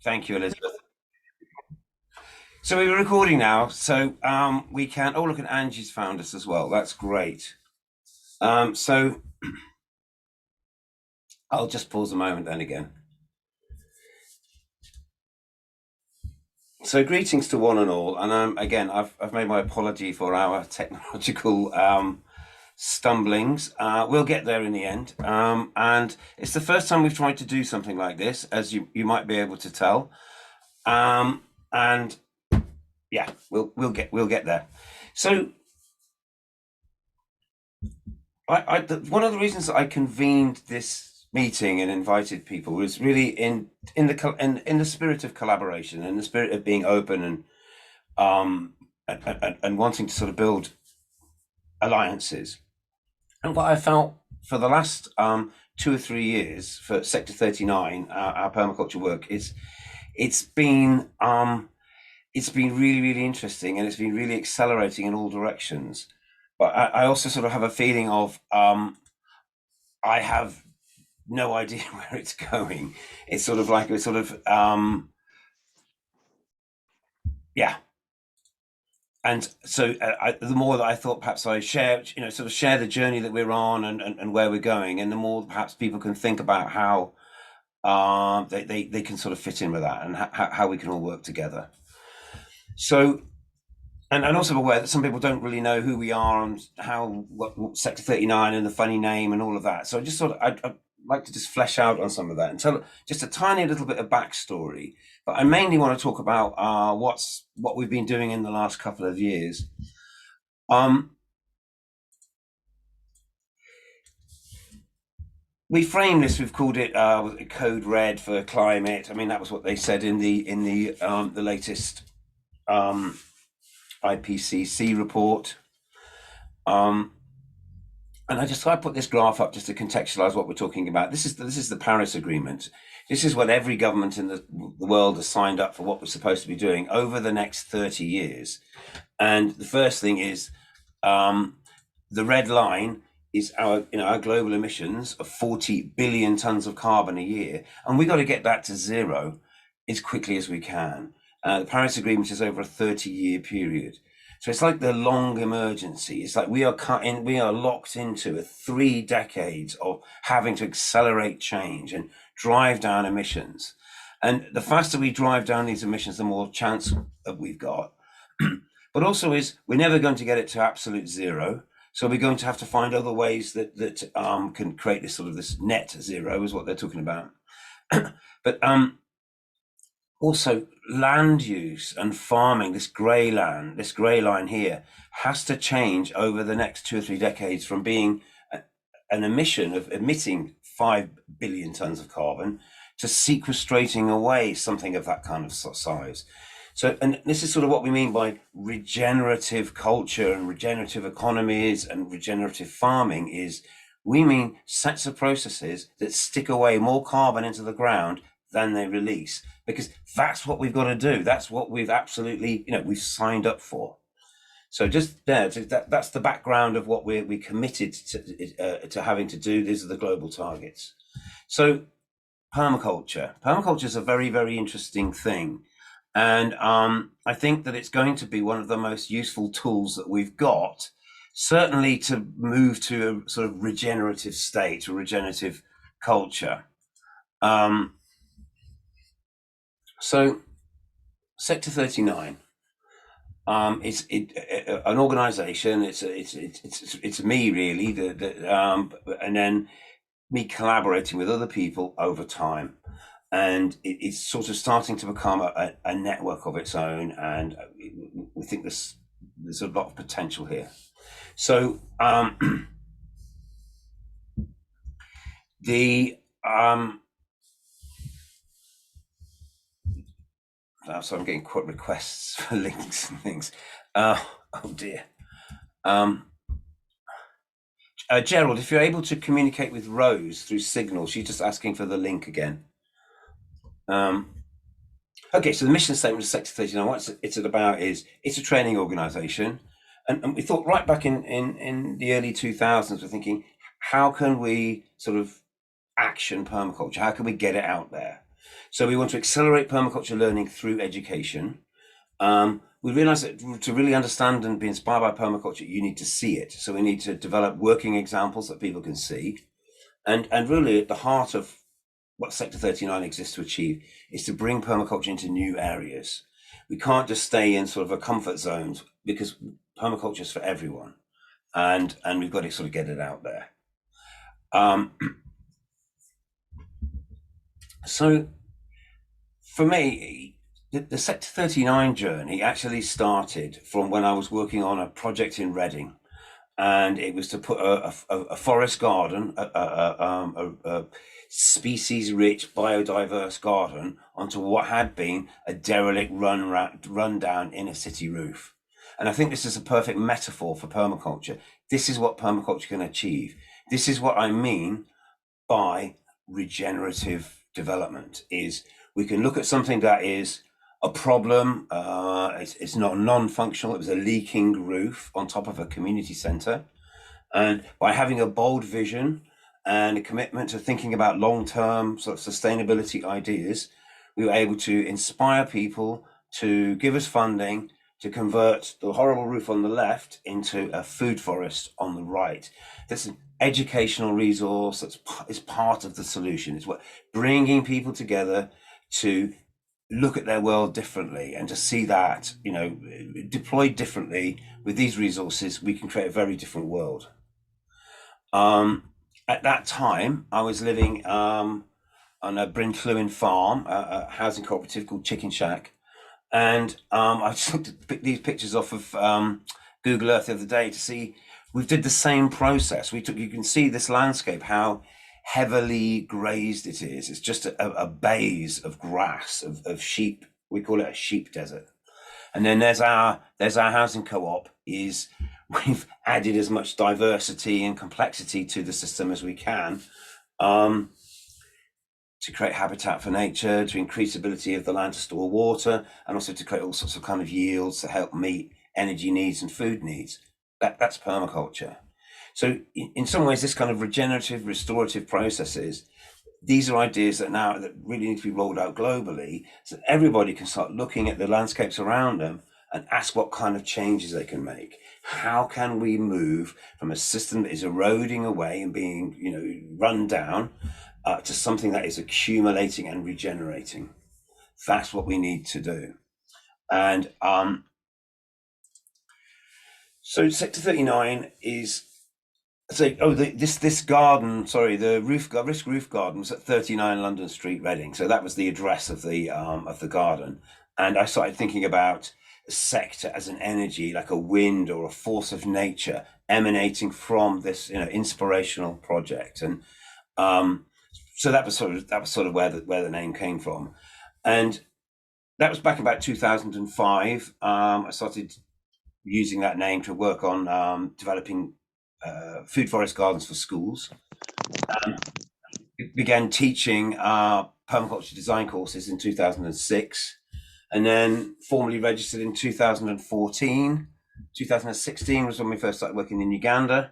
Thank you, Elizabeth. So we're recording now, so we can. Oh, look at Angie's found us as well. That's great. So I'll just pause a moment then again. So greetings to one and all, and again, I've made my apology for our technological stumblings. We'll get there in the end, and it's the first time we've tried to do something like this, as you might be able to tell, and yeah, we'll get there. So one of the reasons that I convened this meeting and invited people was really in the spirit of collaboration, in the spirit of being open and wanting to sort of build alliances. And what I felt for the last 2 or 3 years for Sector 39, our permaculture work, is it's been really interesting, and it's been really accelerating in all directions. But I also sort of have a feeling of I have no idea where it's going. It's sort of like yeah. And so the more that I thought perhaps I share, sort of share the journey that we're on and where we're going, and the more perhaps people can think about how they can sort of fit in with that, and how we can all work together. So, and also aware that some people don't really know who we are and what Sector 39 and the funny name and all of that. So I just thought I'd like to just flesh out on some of that and tell just a tiny little bit of backstory. But I mainly want to talk about what we've been doing in the last couple of years. We framed this. We've called it Code Red for climate. I mean, that was what they said in the latest IPCC report. And I just thought I'd put this graph up just to contextualize what we're talking about. This is the Paris Agreement. This is what every government in the world has signed up for, what we're supposed to be doing over the next 30 years. And the first thing is the red line is our global emissions of 40 billion tons of carbon a year, and we got to get that to zero as quickly as we can. The Paris Agreement is over a 30-year period. So it's like the long emergency. It's like we are locked into 3 decades of having to accelerate change and drive down emissions. And the faster we drive down these emissions, the more chance that we've got. But also we're never going to get it to absolute zero. So we're going to have to find other ways that can create this net zero, is what they're talking about. But also land use and farming, this grey line here, has to change over the next 2 or 3 decades from being an emission of emitting 5 billion tons of carbon to sequestrating away something of that kind of size. So, and this is sort of what we mean by regenerative culture and regenerative economies and regenerative farming. Is we mean sets of processes that stick away more carbon into the ground than they release, because that's what we've got to do. That's what we've absolutely, we've signed up for. So just there, that's the background of what we committed to having to do. These are the global targets. So permaculture is a very, very interesting thing. And I think that it's going to be one of the most useful tools that we've got, certainly to move to a sort of regenerative state, a regenerative culture. So Sector 39 is an organization. It's me really, and then me collaborating with other people over time. And it's sort of starting to become a network of its own, and we think there's a lot of potential here. So so I'm getting quite requests for links and things. Oh dear. Gerald, if you're able to communicate with Rose through Signal, she's just asking for the link again. Okay, so the mission statement of Sector 39, what it's about is it's a training organisation. And we thought right back in the early 2000s, we're thinking, how can we sort of action permaculture? How can we get it out there? So we want to accelerate permaculture learning through education. We realize that to really understand and be inspired by permaculture, you need to see it. So we need to develop working examples that people can see. And really at the heart of what Sector 39 exists to achieve is to bring permaculture into new areas. We can't just stay in sort of a comfort zone, because permaculture is for everyone. And we've got to sort of get it out there. So for me, the Sector 39 journey actually started from when I was working on a project in Reading, and it was to put a forest garden, a species-rich, biodiverse garden onto what had been a derelict, run-down inner city roof. And I think this is a perfect metaphor for permaculture. This is what permaculture can achieve. This is what I mean by regenerative development. Is we can look at something that is a problem. It's not non-functional. It was a leaking roof on top of a community centre. And by having a bold vision and a commitment to thinking about long-term sort of sustainability ideas, we were able to inspire people to give us funding to convert the horrible roof on the left into a food forest on the right. That's an educational resource that is part of the solution. It's what bringing people together to look at their world differently, and to see that, you know, deployed differently with these resources, we can create a very different world. At that time, I was living on a Bryn Llwyn farm, a housing cooperative called Chicken Shack. And I just looked at these pictures off of Google Earth the other day to see we did the same process. You can see this landscape, how heavily grazed it is. It's just a baize of grass, of sheep. We call it a sheep desert. And then there's our housing co-op. We've added as much diversity and complexity to the system as we can, to create habitat for nature, to increase the ability of the land to store water, and also to create all sorts of kind of yields to help meet energy needs and food needs. That's permaculture. So in some ways, this kind of regenerative, restorative processes, these are ideas that really need to be rolled out globally, so that everybody can start looking at the landscapes around them and ask what kind of changes they can make. How can we move from a system that is eroding away and being, you know, run down, to something that is accumulating and regenerating? That's what we need to do. And so Sector 39 is, this garden, the risk roof garden was at 39 London Street, Reading. So that was the address of the garden. And I started thinking about the sector as an energy, like a wind or a force of nature emanating from this, you know, inspirational project. And so that was sort of where the name came from. And that was back about 2005. I started using that name to work on developing food forest gardens for schools. Began teaching permaculture design courses in 2006, and then formally registered in 2014. 2016 was when we first started working in Uganda.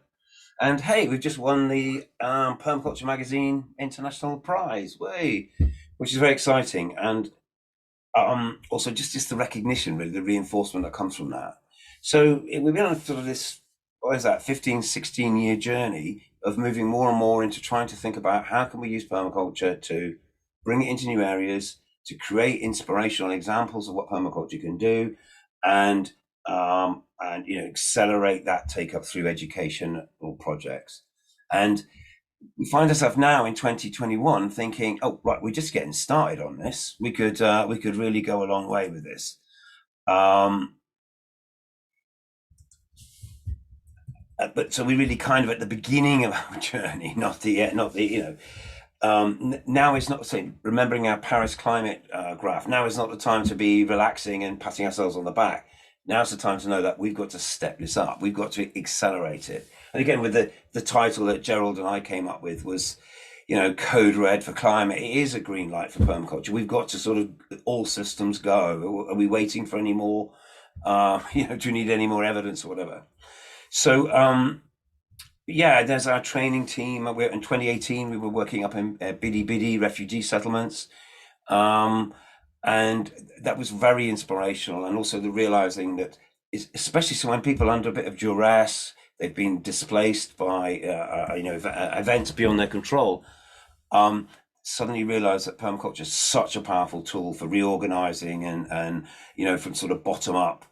And hey, we've just won the Permaculture Magazine International Prize, which is very exciting. And also just the recognition, really, the reinforcement that comes from that. So we've been on sort of this, 15, 16-year journey of moving more and more into trying to think about how can we use permaculture to bring it into new areas, to create inspirational examples of what permaculture can do, and you know, accelerate that take up through education or projects. And we find ourselves now in 2021 thinking, oh right, we're just getting started on this. We could really go a long way with this. But so we really kind of at the beginning of our journey, not the you know. Now is not saying remembering our Paris climate graph. Now is not the time to be relaxing and patting ourselves on the back. Now's the time to know that we've got to step this up. We've got to accelerate it. And again, with the title that Gerald and I came up with was, you know, Code Red for climate. It is a green light for permaculture. We've got to sort of all systems go. Are we waiting for any more? You know, do we need any more evidence or whatever? So yeah, there's our training team. In 2018, we were working up in Bidi Bidi refugee settlements. And that was very inspirational. And also the realizing that, especially so when people are under a bit of duress, they've been displaced by events beyond their control, suddenly realize that permaculture is such a powerful tool for reorganizing and from sort of bottom up,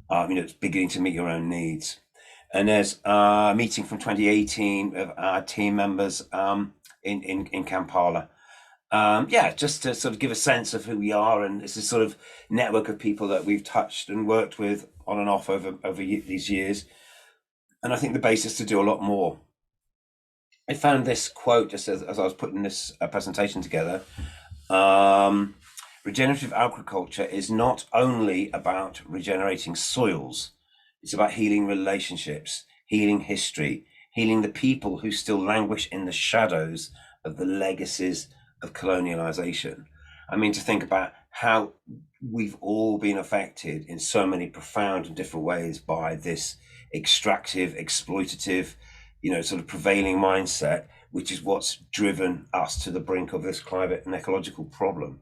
it's beginning to meet your own needs. And there's a meeting from 2018 of our team members in Kampala. Just to sort of give a sense of who we are, and it's this sort of network of people that we've touched and worked with on and off over these years. And I think the basis to do a lot more. I found this quote just as I was putting this presentation together. Regenerative agriculture is not only about regenerating soils, it's about healing relationships, healing history, healing the people who still languish in the shadows of the legacies of colonialization. I mean, to think about how we've all been affected in so many profound and different ways by this extractive, exploitative, sort of prevailing mindset, which is what's driven us to the brink of this climate and ecological problem.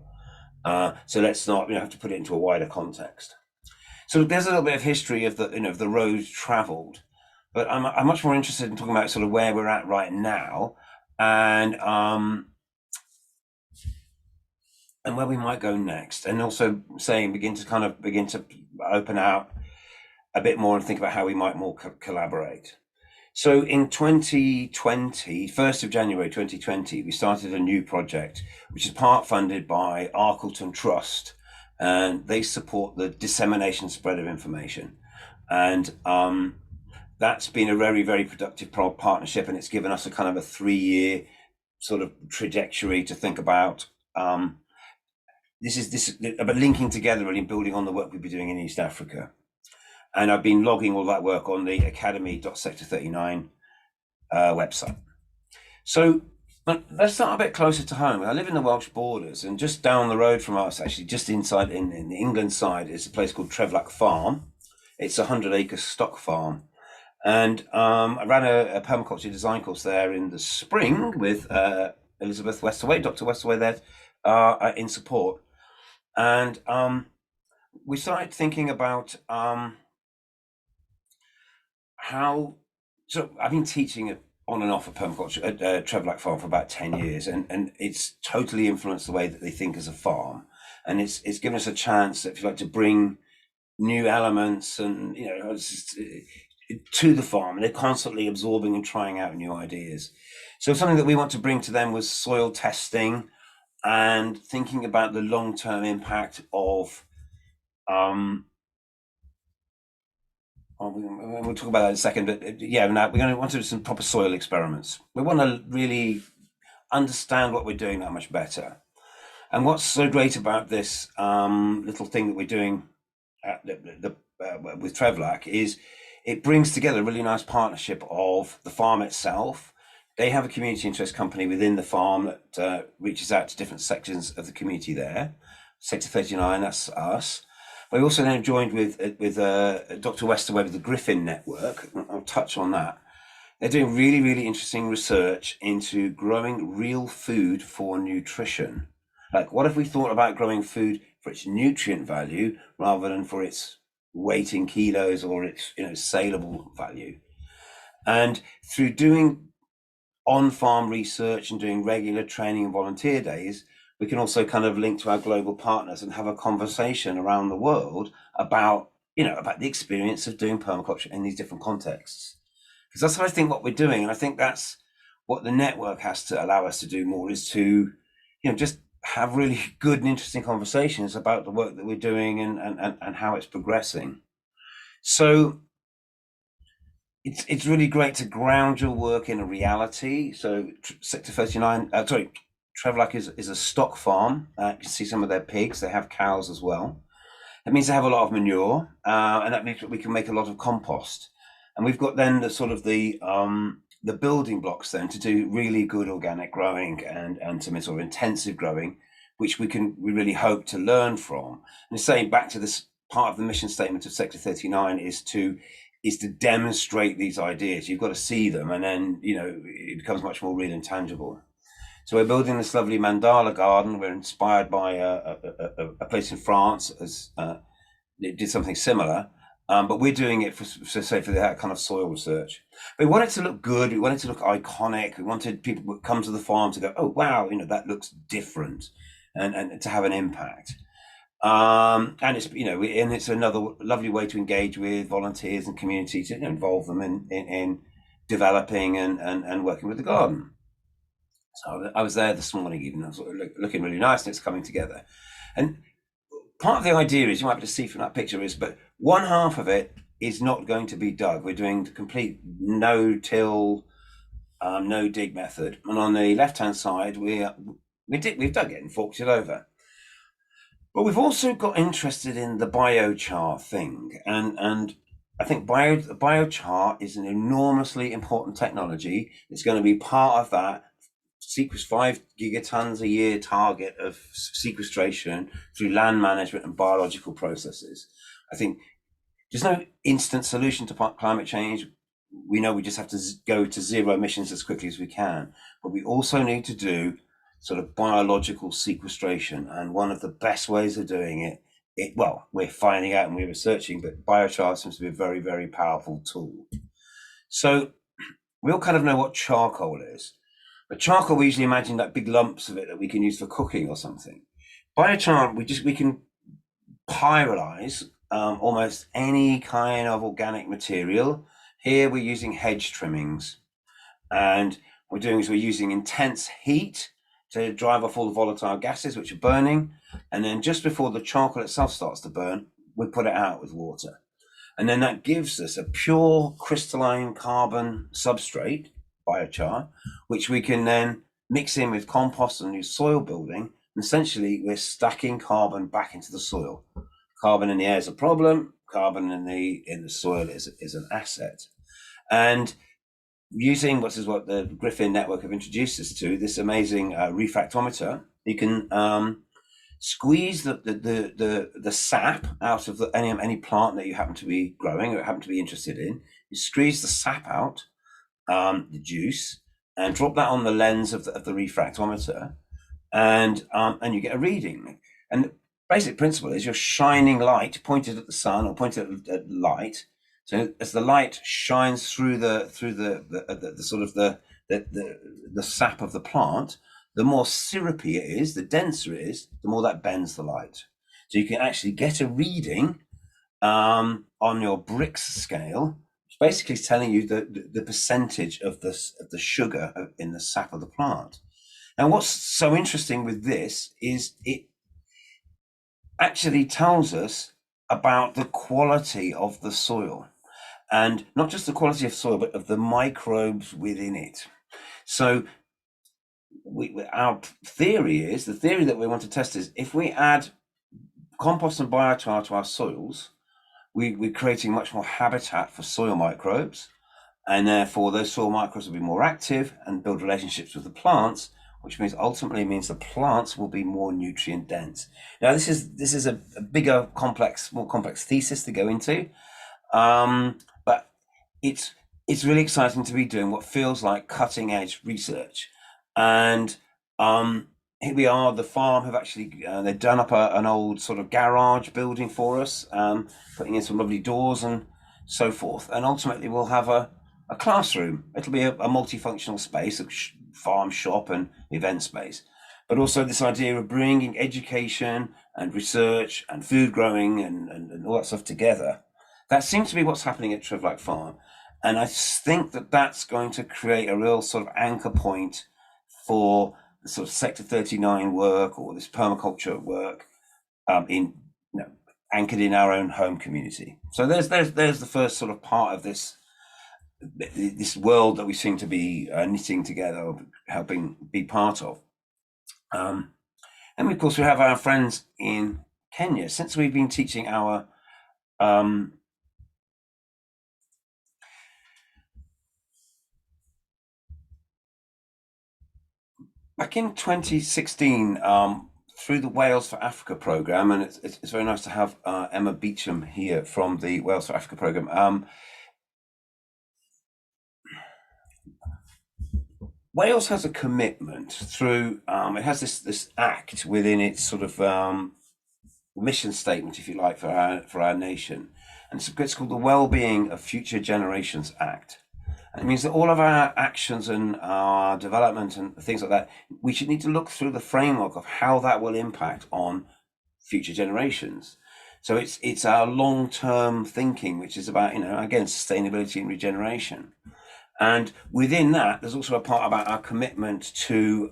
So let's not, have to put it into a wider context. So there's a little bit of history of the road traveled, but I'm much more interested in talking about sort of where we're at right now, and where we might go next, and also begin to open out a bit more and think about how we might more collaborate. So in 2020, 1st of January 2020, we started a new project, which is part funded by Arkleton Trust, and they support the dissemination spread of information. And that's been a very, very productive partnership, and it's given us a kind of a 3-year sort of trajectory to think about. This about linking together, really building on the work we've been doing in East Africa. And I've been logging all that work on the academy.sector39 website. So let's start a bit closer to home. I live in the Welsh borders, and just down the road from us, actually just inside in the England side, is a place called Trevlack Farm. It's a 100-acre stock farm. And I ran a permaculture design course there in the spring with Elizabeth Westaway, Dr. Westaway there in support. And we started thinking about so I've been teaching on and off of permaculture at Trevlack Farm for about 10 years, and it's totally influenced the way that they think as a farm. And it's given us a chance, if you like, to bring new elements and to the farm, and they're constantly absorbing and trying out new ideas. So something that we want to bring to them was soil testing and thinking about the long-term impact of we'll talk about that in a second, but now we're going to want to do some proper soil experiments. We want to really understand what we're doing that much better. And what's so great about this little thing that we're doing with Trevlack is it brings together a really nice partnership of the farm itself. They have a community interest company within the farm that reaches out to different sections of the community there. Sector 39, that's us. We also then joined with Dr. Westaway with the Griffin Network. I'll touch on that. They're doing really, really interesting research into growing real food for nutrition. Like, what if we thought about growing food for its nutrient value rather than for its weight in kilos or its saleable value? And through doing on-farm research and doing regular training and volunteer days, we can also kind of link to our global partners and have a conversation around the world about the experience of doing permaculture in these different contexts. Because that's, I think, what we're doing. And I think that's what the network has to allow us to do more, is to, just have really good and interesting conversations about the work that we're doing and how it's progressing. So it's really great to ground your work in a reality. So Sector 39, Trevlack is a stock farm. You can see some of their pigs. They have cows as well. That means they have a lot of manure, and that means that we can make a lot of compost. And we've got then the sort of the building blocks then to do really good organic growing and some sort of intensive growing, which we really hope to learn from. And saying back to this part of the mission statement of Sector 39 is to demonstrate these ideas. You've got to see them, and then it becomes much more real and tangible. So we're building this lovely mandala garden. We're inspired by a place in France as it did something similar, but we're doing it for that kind of soil research. We want it to look good. We want it to look iconic. We wanted people to come to the farm to go, oh wow, that looks different, and to have an impact. And it's and it's another lovely way to engage with volunteers and community to involve them in developing and working with the garden. So I was there this morning, even. I was looking really nice, and it's coming together. And part of the idea is, you might be able to see from that picture, is, but one half of it is not going to be dug. We're doing the complete no-till, no-dig method. And on the left-hand side, we've dug it and forked it over. But we've also got interested in the biochar thing, and I think biochar is an enormously important technology. It's going to be part of that 5 gigatons a year target of sequestration through land management and biological processes. I think there's no instant solution to climate change. We know we just have to go to zero emissions as quickly as we can, but we also need to do sort of biological sequestration. And one of the best ways of doing it, well, we're finding out and we're researching, but biochar seems to be a very, very powerful tool. So we all kind of know what charcoal is. But charcoal, we usually imagine like big lumps of it that we can use for cooking or something. Biochar, we can pyrolyze almost any kind of organic material. Here we're using hedge trimmings, and we're using intense heat to drive off all the volatile gases which are burning, and then just before the charcoal itself starts to burn, we put it out with water, and then that gives us a pure crystalline carbon substrate, biochar, which we can then mix in with compost and use soil building. And essentially, we're stacking carbon back into the soil. Carbon in the air is a problem. Carbon in the soil is an asset. And using what the Griffin network have introduced us to, this amazing refractometer, you can squeeze the sap out of any plant that you happen to be growing or happen to be interested in. You squeeze the sap out, the juice, and drop that on the lens of the refractometer, and you get a reading. And the basic principle is you're shining light pointed at the sun or pointed at light. So as the light shines through the sort of the sap of the plant, the more syrupy it is, the denser it is, the more that bends the light. So you can actually get a reading on your Brix scale, which basically is telling you the percentage of the sugar in the sap of the plant. And what's so interesting with this is it actually tells us about the quality of the soil. And not just the quality of soil, but of the microbes within it. So our theory that we want to test is, if we add compost and biochar to our soils, we're creating much more habitat for soil microbes, and therefore those soil microbes will be more active and build relationships with the plants, which ultimately means the plants will be more nutrient dense. Now, this is a bigger, more complex thesis to go into. But it's really exciting to be doing what feels like cutting edge research. And here we are. The farm have actually they've done up an old sort of garage building for us, putting in some lovely doors and so forth. And ultimately, we'll have a classroom. It'll be a multifunctional space, a farm shop and event space. But also this idea of bringing education and research and food growing and all that stuff together. That seems to be what's happening at Trevlack Farm. And I think that that's going to create a real sort of anchor point for the sort of Sector 39 work, or this permaculture work, anchored in our own home community. So there's the first sort of part of this world that we seem to be knitting together, or helping be part of. And of course, we have our friends in Kenya. Since we've been teaching our back in 2016, through the Wales for Africa program, and it's very nice to have Emma Beecham here from the Wales for Africa program. Wales has a commitment through, it has this act within its sort of mission statement, if you like, for our nation. And it's called the Wellbeing of Future Generations Act. And it means that all of our actions and our development and things like that, we should need to look through the framework of how that will impact on future generations. So it's our long-term thinking, which is about, again, sustainability and regeneration. And within that, there's also a part about our commitment to,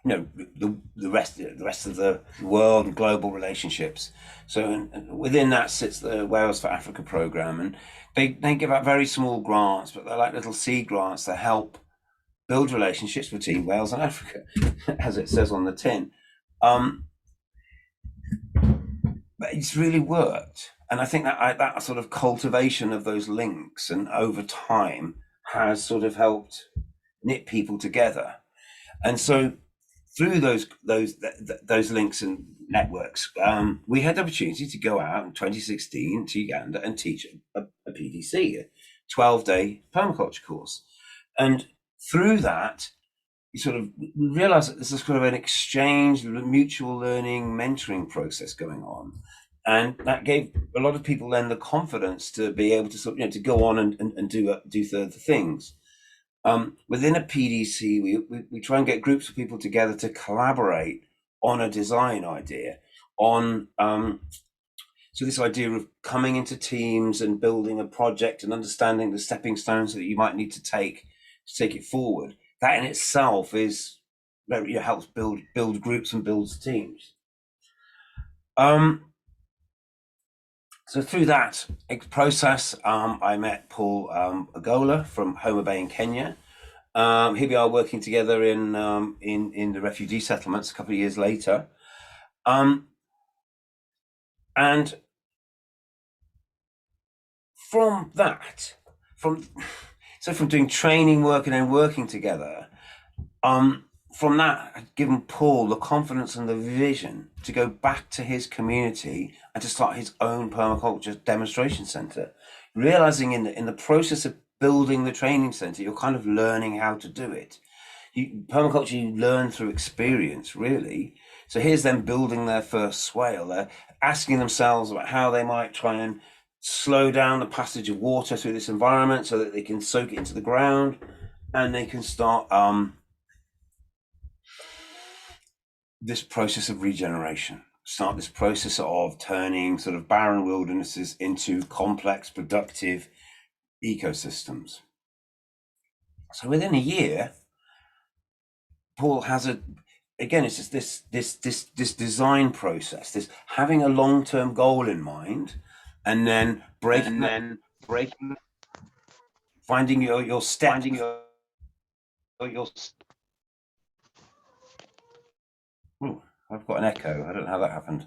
the rest of the world and global relationships. So within that sits the Wales for Africa program, and they give out very small grants, but they're like little seed grants that help build relationships between Wales and Africa, as it says on the tin. But it's really worked, and I think that sort of cultivation of those links and over time has sort of helped knit people together. And so through those links and networks, we had the opportunity to go out in 2016 to Uganda and teach a PDC, a 12-day permaculture course. And through that, we realized that there's this kind of an exchange, mutual learning, mentoring process going on. And that gave a lot of people then the confidence to be able to to go on and do further things. Within a PDC, we try and get groups of people together to collaborate on a design idea, on so this idea of coming into teams and building a project and understanding the stepping stones that you might need to take it forward. That in itself helps build groups and builds teams. So through that process, I met Paul Agola from Homa Bay in Kenya. Here we are working together in the refugee settlements a couple of years later. And from that, from doing training work and then working together, from that, I'd given Paul the confidence and the vision to go back to his community and to start his own permaculture demonstration center, realizing in the process of building the training center, you're kind of learning how to do it. Permaculture, you learn through experience, really. So here's them building their first swale. They're asking themselves about how they might try and slow down the passage of water through this environment so that they can soak it into the ground and they can start this process of regeneration, start this process of turning sort of barren wildernesses into complex, productive ecosystems. So within a year, Paul has it's just this design process, this having a long-term goal in mind, and then finding your step, finding your Ooh, I've got an echo. I don't know how that happened.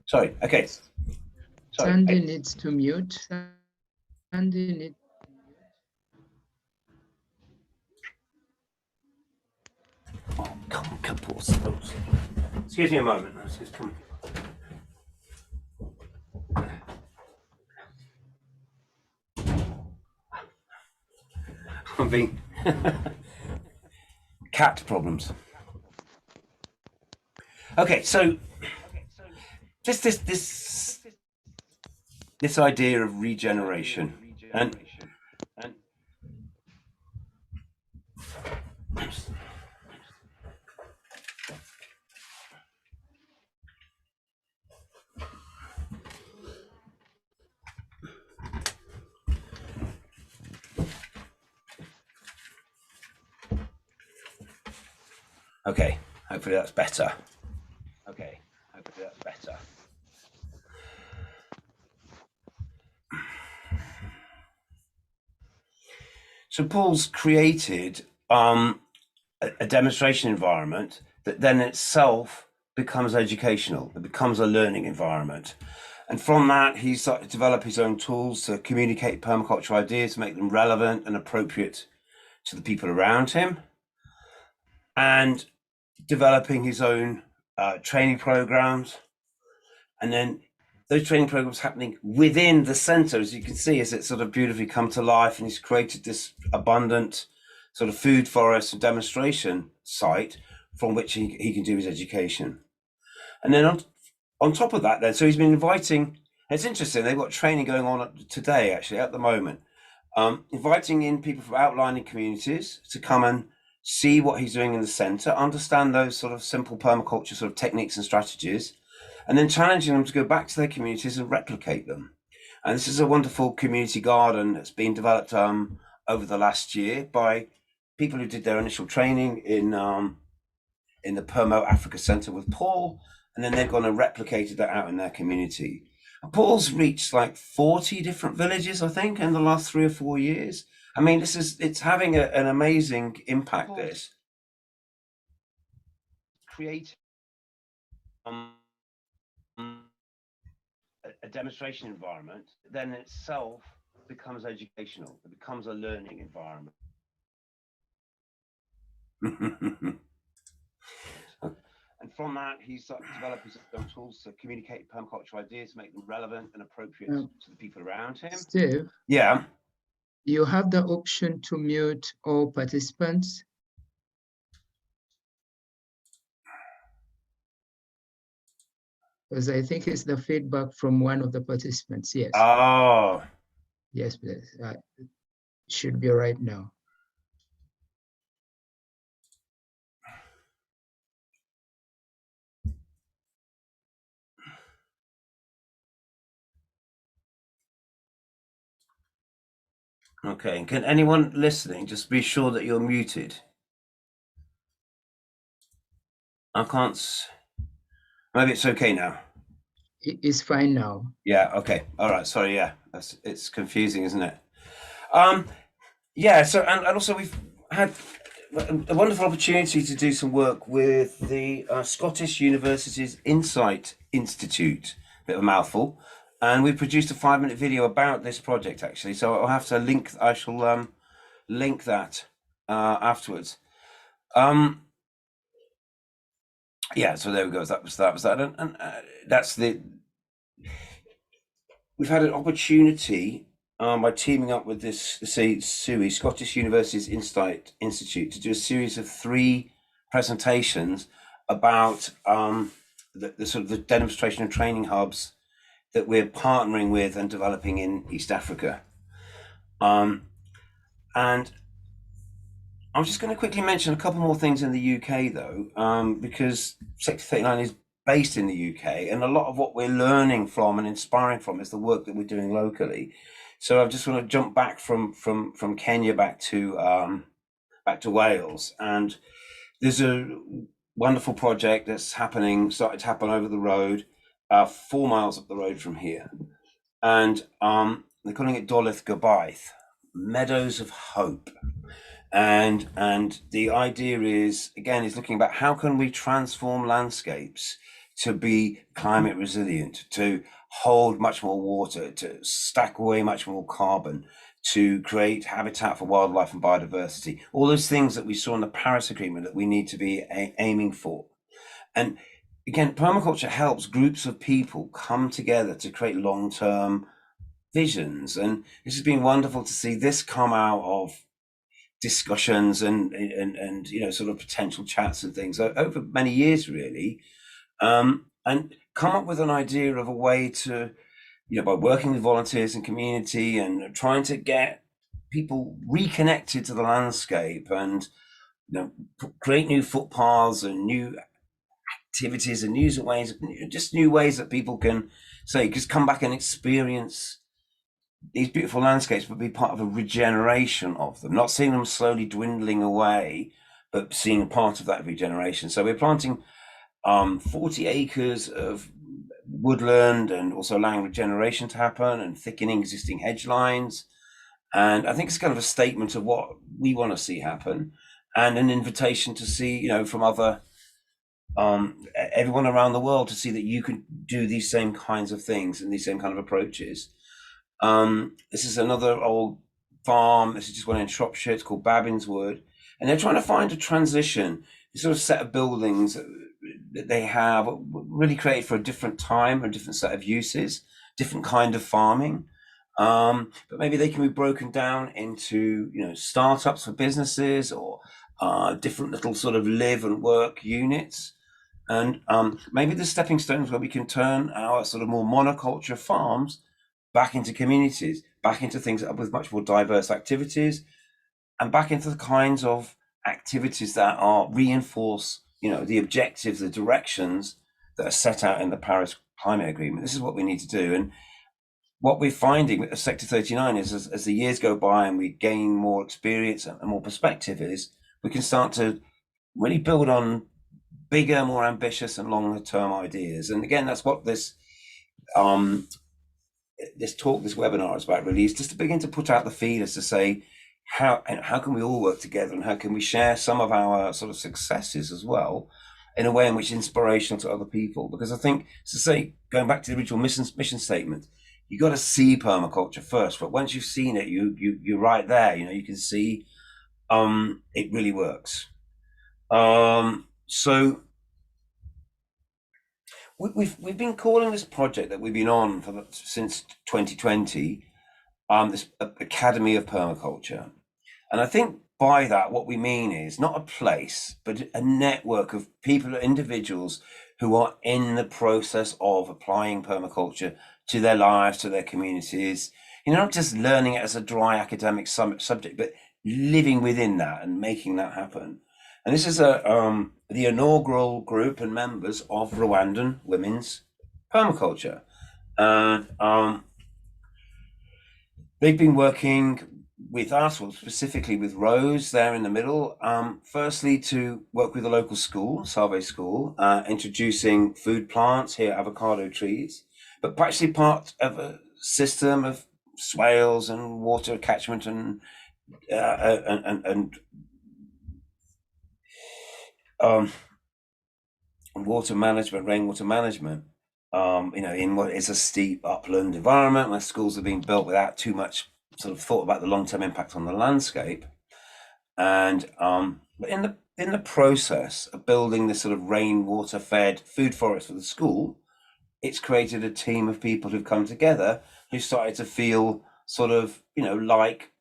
Sorry. Okay. Sandy needs to mute. Sandy needs. Oh, come on. Excuse me a moment. Let's just come. I'm being cat problems. Okay, so just this idea of regeneration and okay, hopefully that's better. So Paul's created a demonstration environment that then itself becomes educational. It becomes a learning environment. And from that, he started to develop his own tools to communicate permaculture ideas, make them relevant and appropriate to the people around him, and developing his own training programs. And then those training programs happening within the center, as you can see, as it sort of beautifully come to life, and he's created this abundant sort of food forest and demonstration site from which he can do his education. And then on top of that, then, so he's been inviting, it's interesting, they've got training going on today, actually, at the moment, inviting in people from outlying communities to come and see what he's doing in the center, understand those sort of simple permaculture sort of techniques and strategies, and then challenging them to go back to their communities and replicate them. And this is a wonderful community garden that's been developed over the last year by people who did their initial training in the Permo Africa Center with Paul, and then they've gone and replicated that out in their community. And Paul's reached like 40 different villages, I think, in the last 3 or 4 years. I mean, it's having an amazing impact. This create a demonstration environment, then itself becomes educational. It becomes a learning environment. And from that, he's started to develop his own tools to communicate permaculture ideas, make them relevant and appropriate to the people around him. Steve? Yeah. You have the option to mute all participants. Because I think it's the feedback from one of the participants. Yes. Oh. Yes, please. It should be right now. Okay, can anyone listening just be sure that you're muted? I can't. Maybe it's okay now. It's fine now. Yeah. Okay. All right. Sorry. Yeah. It's confusing, isn't it? Yeah. So and also we've had a wonderful opportunity to do some work with the Scottish University's Insight Institute. Bit of a mouthful. And we produced a 5-minute video about this project, actually. So I'll have to link. I shall link that afterwards. Yeah. So there we go. That was that. And that's the. We've had an opportunity by teaming up with this SUI, Scottish University's Insight Institute, to do a series of 3 presentations about the sort of the demonstration and training hubs that we're partnering with and developing in East Africa. And I'm just going to quickly mention a couple more things in the UK, though, because Sector 39 is based in the UK, and a lot of what we're learning from and inspiring from is the work that we're doing locally. So I just want to jump back from Kenya back to Wales, and there's a wonderful project that's started to happen over the road, 4 miles up the road from here, and they're calling it Dolith Gabaith, Meadows of Hope. And the idea is, again, is looking about how can we transform landscapes to be climate resilient, to hold much more water, to stack away much more carbon, to create habitat for wildlife and biodiversity, all those things that we saw in the Paris Agreement that we need to be aiming for. And again, permaculture helps groups of people come together to create long-term visions. And this has been wonderful to see this come out of discussions and sort of potential chats and things over many years, really, and come up with an idea of a way to, by working with volunteers and community and trying to get people reconnected to the landscape and create new footpaths and new activities and new ways that people can just come back and experience these beautiful landscapes, but be part of a regeneration of them, not seeing them slowly dwindling away, but seeing a part of that regeneration. So we're planting 40 acres of woodland and also allowing regeneration to happen and thickening existing hedge lines. And I think it's kind of a statement of what we want to see happen, and an invitation to see, from other everyone around the world, to see that you can do these same kinds of things and these same kind of approaches. This is another old farm. This is just one in Shropshire. It's called Babbinswood, and they're trying to find a transition, this sort of set of buildings they have really created for a different time, a different set of uses, different kind of farming. But maybe they can be broken down into, startups for businesses, or different little sort of live and work units. And maybe the stepping stones where we can turn our sort of more monoculture farms back into communities, back into things with much more diverse activities, and back into the kinds of activities that are reinforce, the objectives, the directions that are set out in the Paris Climate Agreement. This is what we need to do. And what we're finding with Sector 39 is, as the years go by and we gain more experience and more perspective, is we can start to really build on bigger, more ambitious and longer term ideas. And again, that's what this webinar is about, really, is just to begin to put out the feelers to say, how can we all work together, and how can we share some of our sort of successes as well, in a way in which is inspirational to other people. Because I think, to say, going back to the original mission statement, you got to see permaculture first. But once you've seen it, you're right there. You can see it really works. So we've been calling this project that we've been on since 2020 this Academy of Permaculture. And I think by that, what we mean is not a place, but a network of people, individuals who are in the process of applying permaculture to their lives, to their communities. Not just learning it as a dry academic subject, but living within that and making that happen. And this is the inaugural group and members of Rwandan Women's Permaculture. And they've been working with us, or specifically with Rose there in the middle, firstly to work with the local school, Salve School, introducing food plants here, avocado trees, but actually part of a system of swales and water catchment and water management, rainwater management, in what is a steep upland environment where schools are being built without too much sort of thought about the long-term impact on the landscape. And but in the process of building this sort of rainwater-fed food forest for the school, it's created a team of people who've come together who started to feel sort of, like,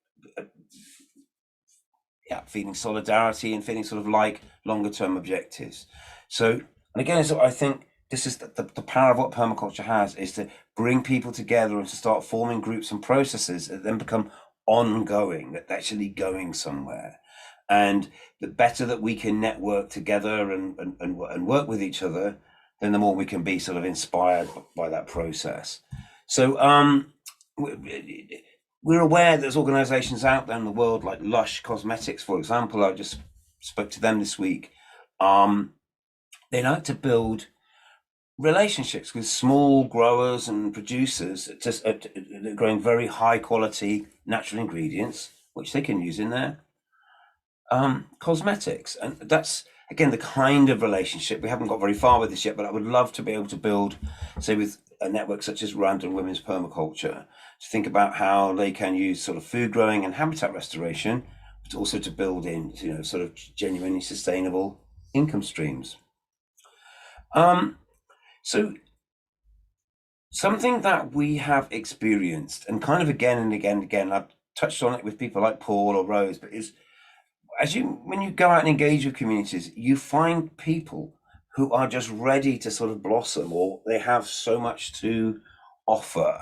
feeling solidarity and feeling sort of like longer term objectives. So, and again, so I think this is the power of what permaculture has, is to bring people together and to start forming groups and processes that then become ongoing, that actually going somewhere. And the better that we can network together and work with each other, then the more we can be sort of inspired by that process. So we're aware there's organizations out there in the world like Lush Cosmetics, for example. I just spoke to them this week. They like to build relationships with small growers and producers, just growing very high quality natural ingredients, which they can use in their cosmetics. And that's, again, the kind of relationship. We haven't got very far with this yet, but I would love to be able to build, say, with a network such as Rwandan Women's Permaculture, to think about how they can use sort of food growing and habitat restoration, but also to build in, sort of genuinely sustainable income streams. So something that we have experienced, and kind of again and again and again, I've touched on it with people like Paul or Rose, but is when you go out and engage with communities, you find people who are just ready to sort of blossom, or they have so much to offer.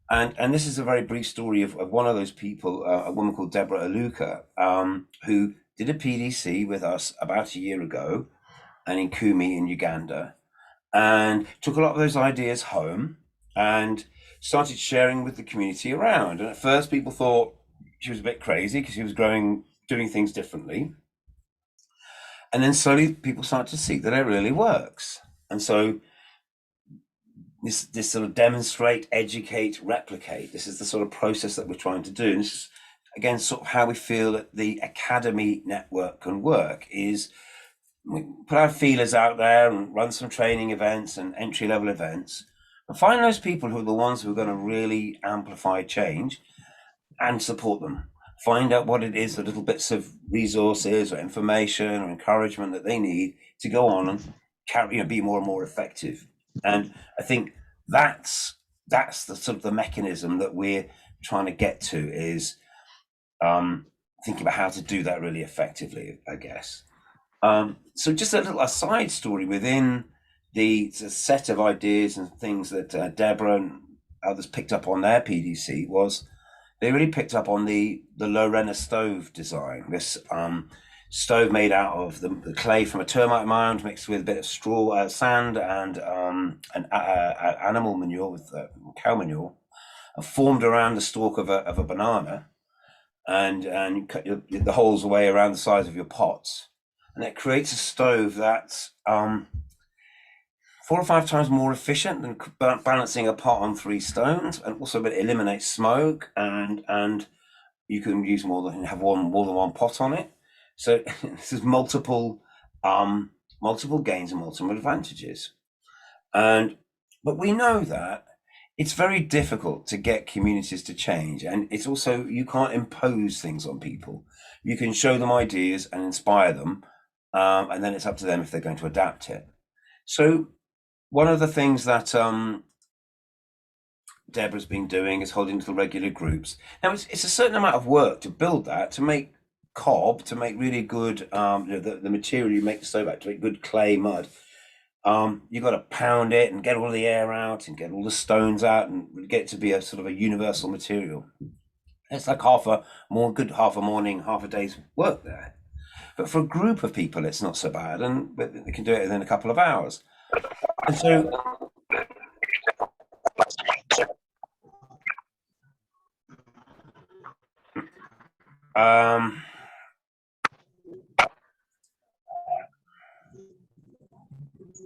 And this is a very brief story of one of those people, a woman called Deborah Aluka, who did a PDC with us about a year ago, and in Kumi in Uganda, and took a lot of those ideas home and started sharing with the community around. And at first people thought she was a bit crazy because she was doing things differently. And then slowly people started to see that it really works. And so this sort of demonstrate, educate, replicate, this is the sort of process that we're trying to do. And this is, again, sort of how we feel that the Academy network can work, is we put our feelers out there and run some training events and entry-level events, and find those people who are the ones who are going to really amplify change and support them. find out what it is, the little bits of resources or information or encouragement that they need to go on and carry, be more and more effective. And I think that's the sort of the mechanism that we're trying to get to, is thinking about how to do that really effectively, I guess. So just a little aside story within the set of ideas and things that Deborah and others picked up on their PDC was they really picked up on the Lorena stove design. This stove made out of the clay from a termite mound mixed with a bit of straw, sand, and animal manure with cow manure, formed around the stalk of a banana, and you cut the holes away around the size of your pots, and it creates a stove that's 4 or 5 times more efficient than balancing a pot on 3 stones, and also it eliminates smoke, and you can use more than one pot on it. So this is multiple gains and multiple advantages. But we know that it's very difficult to get communities to change, and it's also, you can't impose things on people. You can show them ideas and inspire them, and then it's up to them if they're going to adapt it. So one of the things that Deborah's been doing is holding little regular groups. Now it's a certain amount of work to build that, to make cob, to make really good the material you make the stove out, to make good clay mud. You've got to pound it and get all the air out and get all the stones out and get it to be a sort of a universal material. It's like half a morning, half a day's work there. But for a group of people, it's not so bad, and they can do it within a couple of hours. And so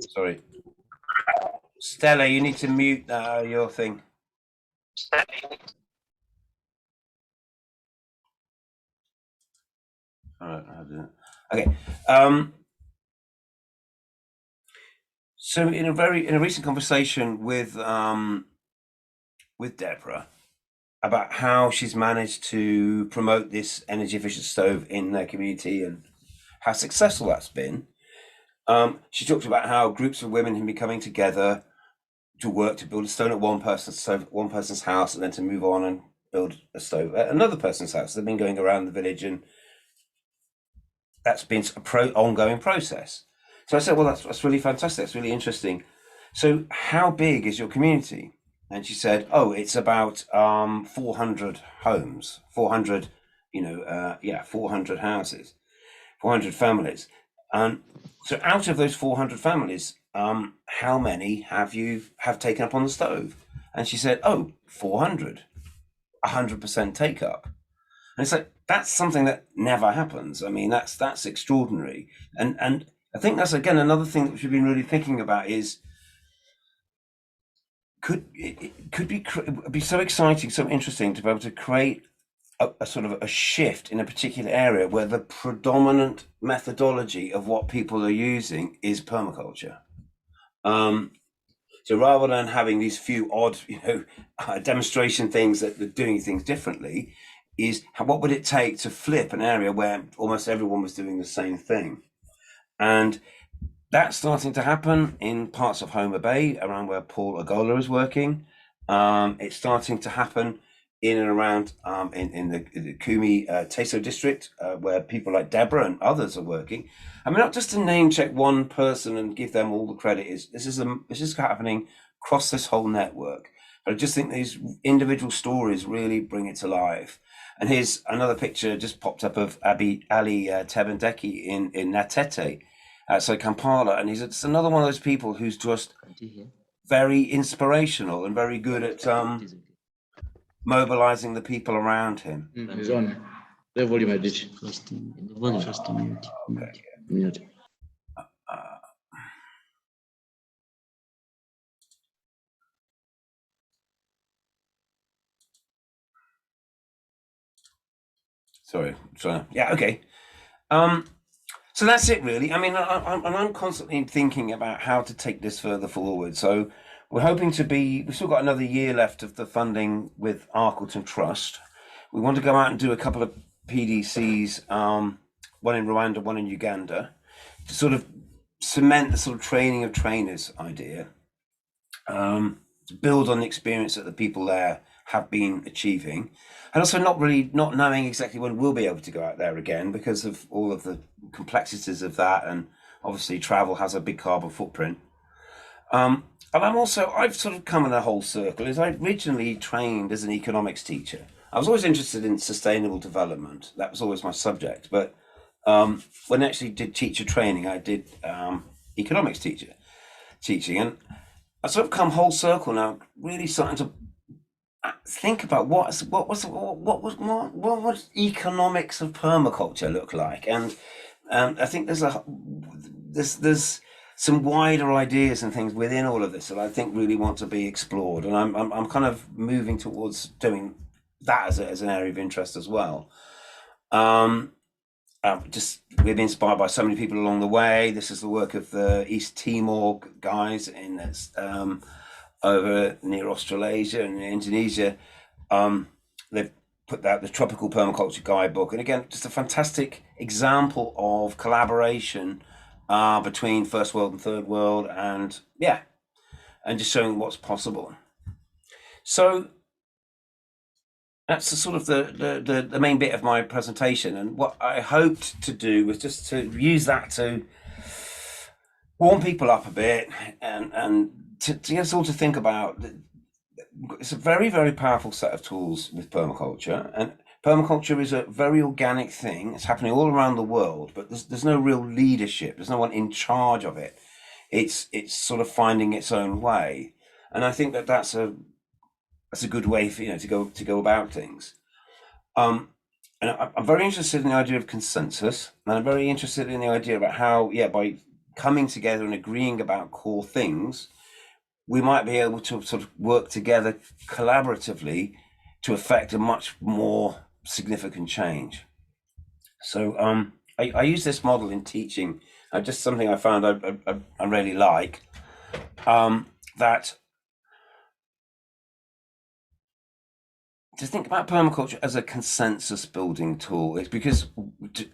sorry, Stella, you need to mute your thing. Okay. So in a recent conversation with Deborah about how she's managed to promote this energy efficient stove in their community and how successful that's been, she talked about how groups of women have been coming together to work to build a stone at one person's house, and then to move on and build a stove at another person's house. They've been going around the village, and that's been an ongoing process. So I said, well, that's really fantastic. That's really interesting. So how big is your community? And she said, oh, it's about 400 homes, 400 houses, 400 families. So out of those 400 families, how many have taken up on the stove? And she said, oh, 400, 100% take up. And it's like, that's something that never happens. I mean, that's extraordinary. And I think that's, again, another thing that we've been really thinking about is, it could be so exciting, so interesting to be able to create a sort of a shift in a particular area where the predominant methodology of what people are using is permaculture. So rather than having these few odd, demonstration things that are doing things differently, is what would it take to flip an area where almost everyone was doing the same thing? And that's starting to happen in parts of Homer Bay, around where Paul Agola is working. It's starting to happen in and around in the Kumi Teso district, where people like Deborah and others are working. I mean, not just to name check one person and give them all the credit. This is happening across this whole network. But I just think these individual stories really bring it to life. And here's another picture just popped up of Ali Tebendeki in Natete, outside Kampala, and he's just another one of those people who's just very inspirational and very good at mobilizing the people around him. Sorry. Yeah, okay. So that's it, really. I mean, I'm constantly thinking about how to take this further forward. So we're hoping we've still got another year left of the funding with Arkleton Trust. We want to go out and do a couple of PDCs, one in Rwanda, one in Uganda, to sort of cement the sort of training of trainers idea, to build on the experience that the people there have been achieving, and also not knowing exactly when we'll be able to go out there again because of all of the complexities of that, and obviously travel has a big carbon footprint. And I've sort of come in a whole circle. Is I originally trained as an economics teacher. I was always interested in sustainable development. That was always my subject. But when I actually did teacher training, I did economics teaching, and I sort of come whole circle now, really starting to think about what was economics of permaculture look like, and I think there's some wider ideas and things within all of this that I think really want to be explored, and I'm kind of moving towards doing that as an area of interest as well. Just we've been inspired by so many people along the way. This is the work of the East Timor guys in this, over near Australasia and Indonesia. They've put out the Tropical Permaculture Guidebook, and again, just a fantastic example of collaboration between first world and third world, and just showing what's possible. So that's the sort of the main bit of my presentation, and what I hoped to do was just to use that to warm people up a bit, and to get us all to think about it's a very, very powerful set of tools with permaculture, and permaculture is a very organic thing. It's happening all around the world, but there's no real leadership. There's no one in charge of it. It's sort of finding its own way, and I think that's a good way for to go about things. And I'm very interested in the idea of consensus, and I'm very interested in the idea about how by coming together and agreeing about core things, we might be able to sort of work together collaboratively to affect a much more significant change. So I use this model in teaching, just something I found I really like, that to think about permaculture as a consensus building tool. It's because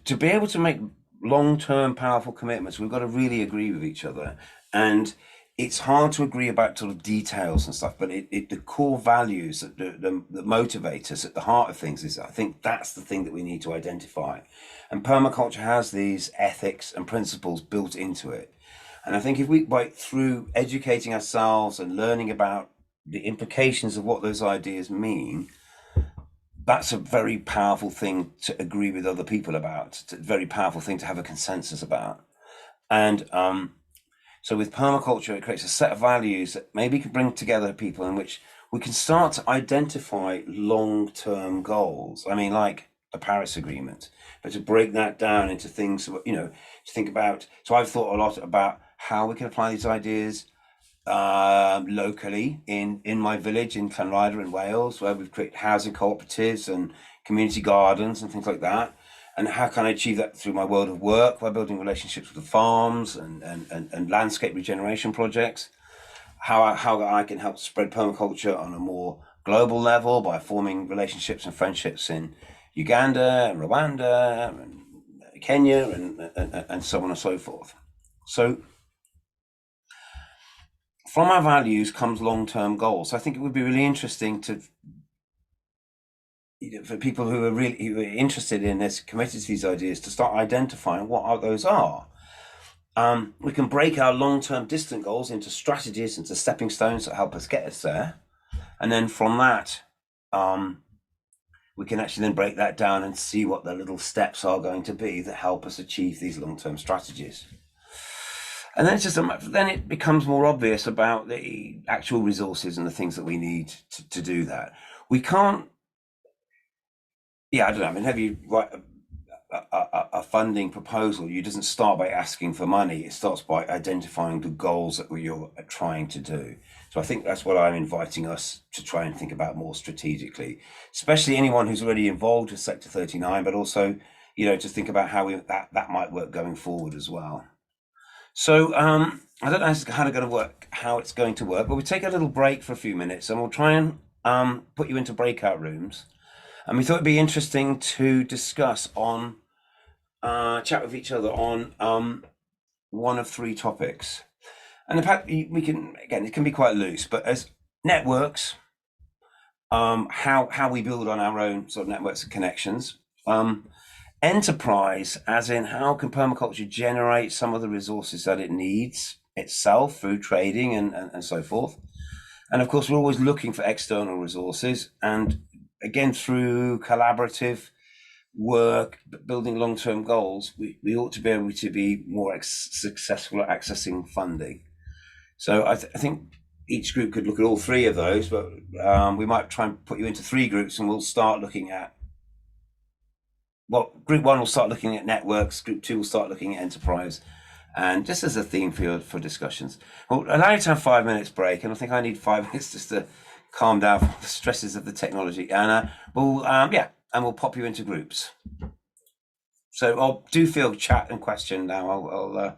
to be able to make long-term powerful commitments, we've got to really agree with each other, and it's hard to agree about sort of details and stuff, but the core values that motivate us at the heart of things is, I think that's the thing that we need to identify. And permaculture has these ethics and principles built into it. And I think if we, through educating ourselves and learning about the implications of what those ideas mean, that's a very powerful thing to agree with other people about. It's a very powerful thing to have a consensus about. And so with permaculture, it creates a set of values that maybe can bring together people in which we can start to identify long-term goals. I mean, like the Paris Agreement, but to break that down into things, to think about. So I've thought a lot about how we can apply these ideas locally in my village in Llanrydder in Wales, where we've created housing cooperatives and community gardens and things like that. And how can I achieve that through my world of work by building relationships with the farms and landscape regeneration projects? How I can help spread permaculture on a more global level by forming relationships and friendships in Uganda and Rwanda and Kenya and so on and so forth. So from our values comes long-term goals. So I think it would be really interesting for people who are interested in this, committed to these ideas, to start identifying what those are. We can break our long-term distant goals into strategies, into stepping stones that help us get us there. And then from that, we can actually then break that down and see what the little steps are going to be that help us achieve these long-term strategies. And then then it becomes more obvious about the actual resources and the things that we need to do that. We can't, I don't know. I mean, have you write a funding proposal? You doesn't start by asking for money. It starts by identifying the goals that you're trying to do. So I think that's what I'm inviting us to try and think about more strategically, especially anyone who's already involved with Sector 39, but also, to think about how that might work going forward as well. So I don't know how it's going to work, but we'll take a little break for a few minutes, and we'll try and put you into breakout rooms. And we thought it'd be interesting to discuss on, chat with each other on one of three topics. And in fact, we can, again, it can be quite loose, but as networks, how we build on our own sort of networks of connections. Enterprise, as in how can permaculture generate some of the resources that it needs itself through trading and so forth. And of course, we're always looking for external resources. And again, through collaborative work, building long-term goals, we ought to be able to be more successful at accessing funding. So I think each group could look at all three of those, but we might try and put you into three groups, and we'll start looking at, well, group one will start looking at networks, group two will start looking at enterprise, and just as a theme for discussions. Well, allow you to have 5 minutes break, and I think I need 5 minutes just to calm down from the stresses of the technology, and we'll pop you into groups. So I'll do field chat and question now. I'll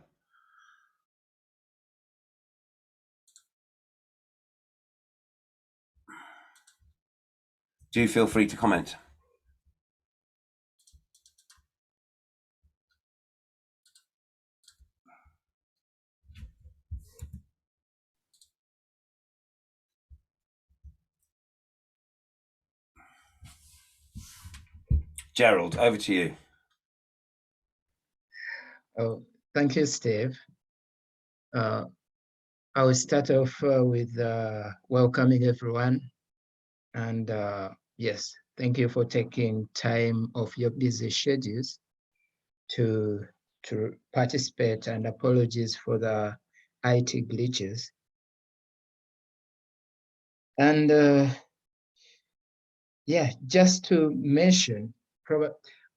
do feel free to comment. Gerald, over to you. Oh, thank you, Steve. I will start off with welcoming everyone. And yes, thank you for taking time off your busy schedules to participate, and apologies for the IT glitches. And yeah, just to mention,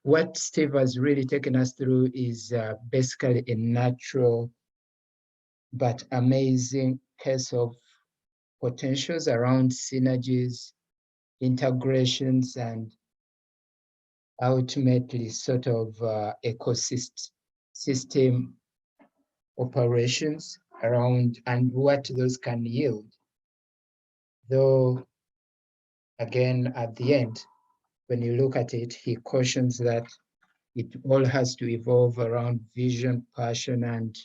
what Steve has really taken us through is basically a natural but amazing case of potentials around synergies, integrations, and ultimately sort of ecosystem operations around and what those can yield. Though, again, at the end, when you look at it, he cautions that it all has to evolve around vision, passion, and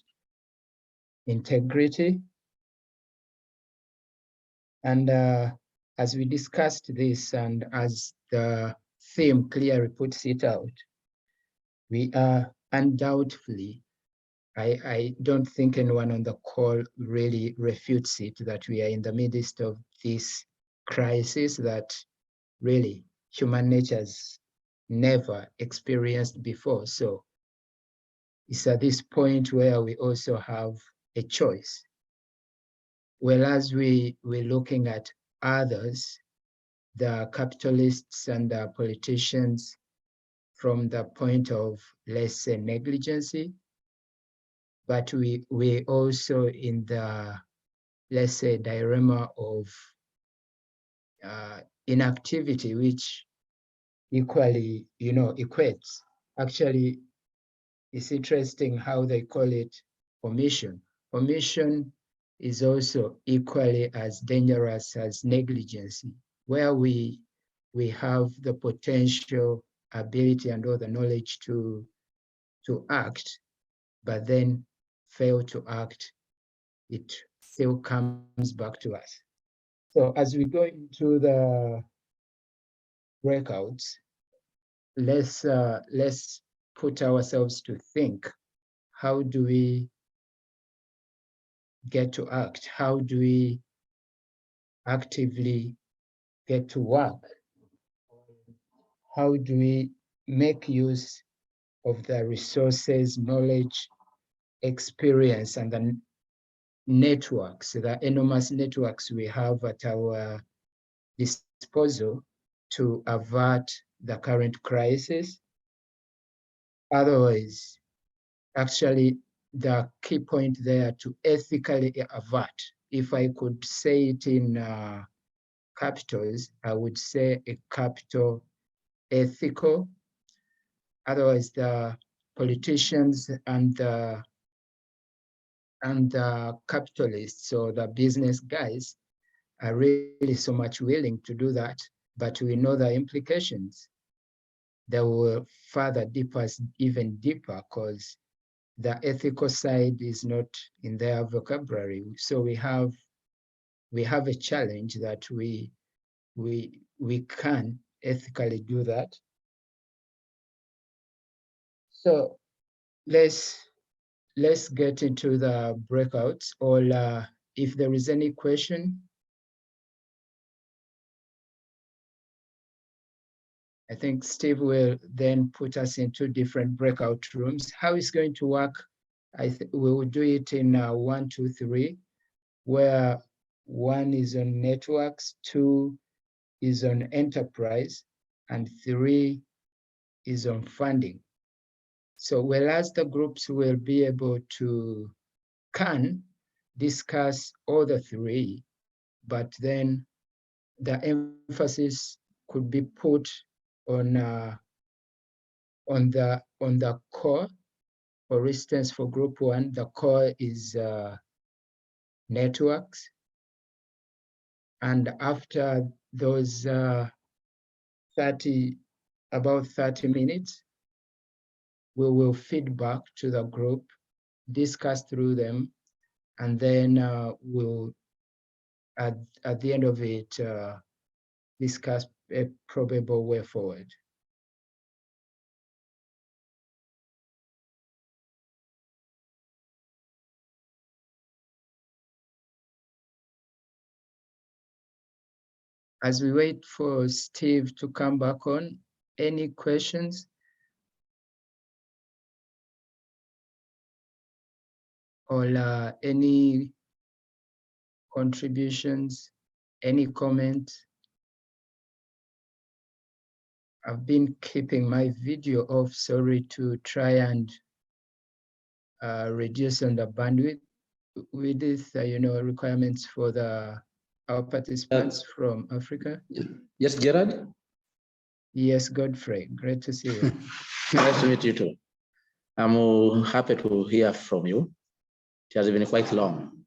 integrity. And as we discussed this, and as the theme clearly puts it out, we are undoubtedly, I don't think anyone on the call really refutes it, that we are in the midst of this crisis that really human nature has never experienced before. So it's at this point where we also have a choice. Whereas we're looking at others, the capitalists and the politicians, from the point of, let's say, negligency, but we also in the, let's say, dilemma of inactivity, which equally, equates. Actually, it's interesting how they call it omission. Omission is also equally as dangerous as negligency, where we have the potential, ability, and all the knowledge to act, but then fail to act. It still comes back to us. So as we go into the breakouts, let's put ourselves to think, how do we get to act? How do we actively get to work? How do we make use of the resources, knowledge, experience, and the networks, the enormous networks we have at our disposal to avert the current crisis? Otherwise, actually, the key point there, to ethically avert. If I could say it in capitals, I would say a capital ethical. Otherwise, the politicians and the capitalists or the business guys are really so much willing to do that, but we know the implications. They will further dip us even deeper because the ethical side is not in their vocabulary. So we have a challenge that we can ethically do that. So let's get into the breakouts, or if there is any question. I think Steve will then put us into different breakout rooms. How it's going to work, we will do it in 1, 2, 3, where 1 is on networks, 2 is on enterprise, and 3 is on funding. So whereas the groups will be able to discuss all the 3, but then the emphasis could be put on the core. For instance, for group 1, the core is networks. And after those about 30 minutes, we will feed back to the group, discuss through them, and then we'll, at the end of it, discuss a probable way forward. As we wait for Steve to come back on, any questions? Or any contributions, any comments? I've been keeping my video off, sorry, to try and reduce on the bandwidth with this, requirements for our participants from Africa. Yes, Gerard? Yes, Godfrey, great to see you. Nice to meet you too. I'm happy to hear from you. It has been quite long.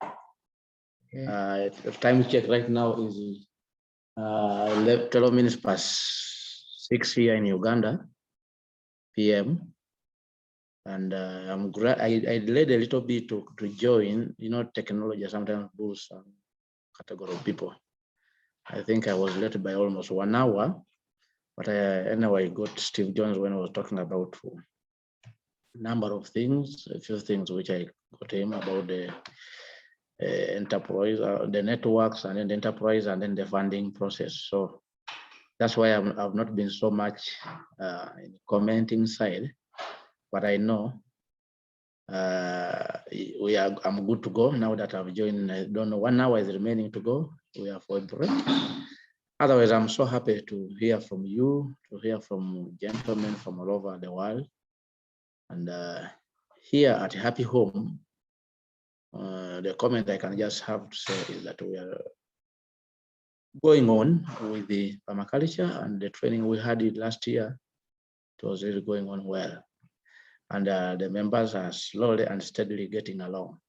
Okay. The time check right now is 12 minutes past 6 here in Uganda, PM. And I'm glad I delayed a little bit to join. Technology sometimes boosts some category of people. I think I was late by almost 1 hour, but anyway, I got Steve Jones when I was talking about a number of things, a few things which I got him about the enterprise, the networks, and then the enterprise, and then the funding process. So that's why I've not been so much in the commenting side, but I know I'm good to go now that I've joined. I don't know, 1 hour is remaining to go. We are for a break. Otherwise, I'm so happy to hear from you, to hear from gentlemen from all over the world. And here at Happy Home, the comment I can just have to say is that we are going on with the permaculture, and the training we had it last year, it was really going on well. And the members are slowly and steadily getting along.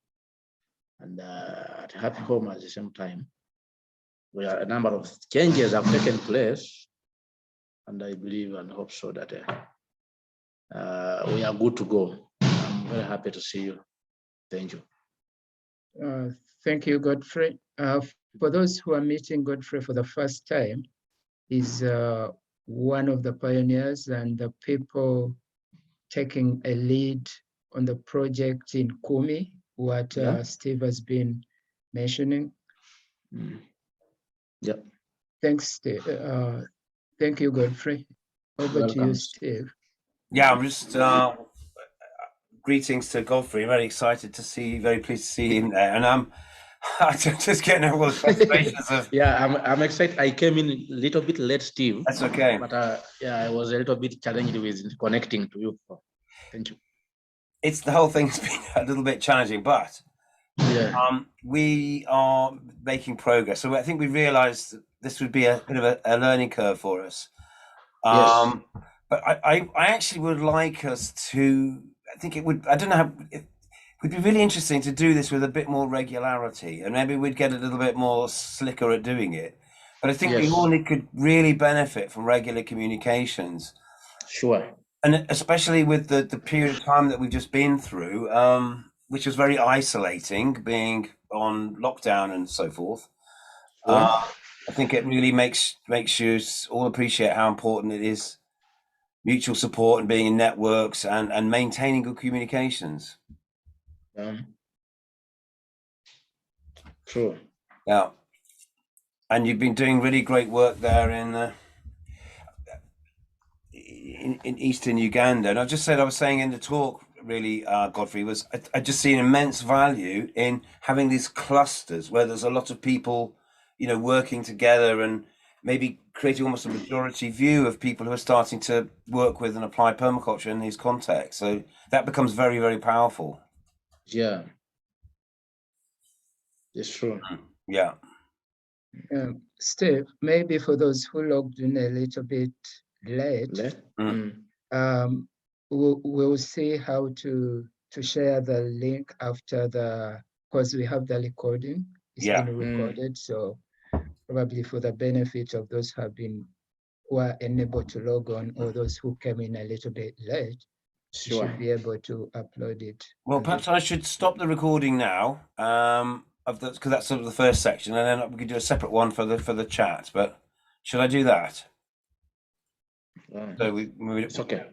And at Happy Home at the same time, a number of changes have taken place, and I believe and hope so that we are good to go. I'm very happy to see you. Thank you. Thank you, Godfrey. For those who are meeting Godfrey for the first time, he's one of the pioneers and the people taking a lead on the project in Kumi, what Steve has been mentioning. Yep. Thanks, Steve. Thank you, Godfrey. Over to you, Steve. Yeah, I'm just greetings to Godfrey. Very excited to see you, very pleased to see him there. And I'm just getting all the frustrations of. Yeah, I'm excited. I came in a little bit late, Steve. That's okay. But yeah, I was a little bit challenged with connecting to you. Thank you. It's the whole thing's been a little bit challenging, but we are making progress. So I think we realized this would be a bit of a learning curve for us. Yes. But I actually would like us to, I think it would, I don't know how, it would be really interesting to do this with a bit more regularity, and maybe we'd get a little bit more slicker at doing it. But I think we Yes. all could really benefit from regular communications. Sure. And especially with the period of time that we've just been through, which was very isolating, being on lockdown and so forth. Sure. I think it really makes you all appreciate how important it is, mutual support and being in networks and maintaining good communications. True. Yeah. And you've been doing really great work there in Eastern Uganda. And I was saying in the talk, really, Godfrey, I just see an immense value in having these clusters where there's a lot of people, working together and maybe creating almost a majority view of people who are starting to work with and apply permaculture in these contexts. So that becomes very, very powerful. Yeah. It's true. Yeah. Steve, maybe for those who logged in a little bit late, we'll see how to share the link after because we have the recording. It's been recorded, so probably for the benefit of those who are unable to log on or those who came in a little bit late, you should be able to upload it. Well, perhaps I should stop the recording now, because that's sort of the first section, and then we could do a separate one for the chat. But should I do that? So it's okay.